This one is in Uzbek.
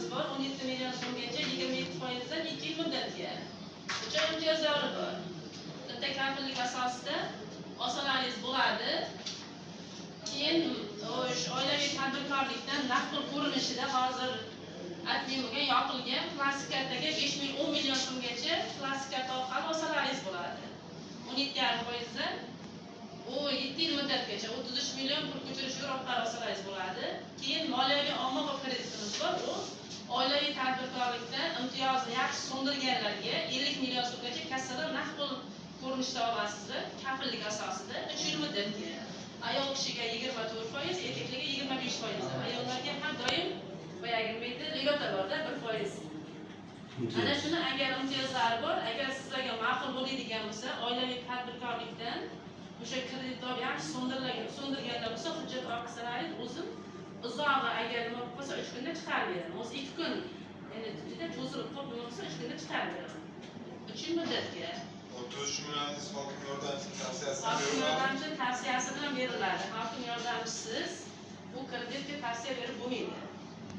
kreditimiz bor, 17 million so'mgacha 27% dan 2 yil muddatga. Ucha imtiyozlari bor. Bitta kafillik asosida olsalaringiz bo'ladi. Keyin o'sha oilaviy tadbirkorlikdan naqd pul ko'rinishida hozir aytgan bo'lgan yopilgan plastik kartaga 5-10 million so'mgacha plastik karta orqali olsalaringiz bo'ladi. 17,5% dan u 7 yil muddatgacha 33 million pul ko'chirish orqali olsalaringiz bo'ladi. Keyin moliyaviy ommabop kreditimiz bor. U oilaviy tadbirkorlikda imtiyozni yaxshi so'ndirganlarga 50 million so'mgacha kassadan naqd pul ko'rinishda olasizlar, kafillik asosida 3 yil muddatga. Ayol kishiga 24%, erkaklarga 25%. Ayollarga ham doim boyagi nima ligota borda 1%. Ana shuni agar imtiyozlari bor, agar sizlarga ma'qul bo'ladigan bo'lsa, oilaviy tadbirkorlikdan o'sha kreditni yaxshi so'ndirganlar bo'lsa, hujjat orqasalaringiz o'zim uzog'i agar nima bo'lsa 3 kunda chiqarib beraman. O'zi 2 kun, ya'ni juda cho'zilib qolib bo'lsa 3 kunda chiqarib beraman. 3 yil muddatga. 33 million hokim yordamchisi tavsiyasi Hokim yordamchisi tavsiyasi bilan beriladi. Hokim yordamchisiz bu kreditga tavsiya berib bo'lmaydi.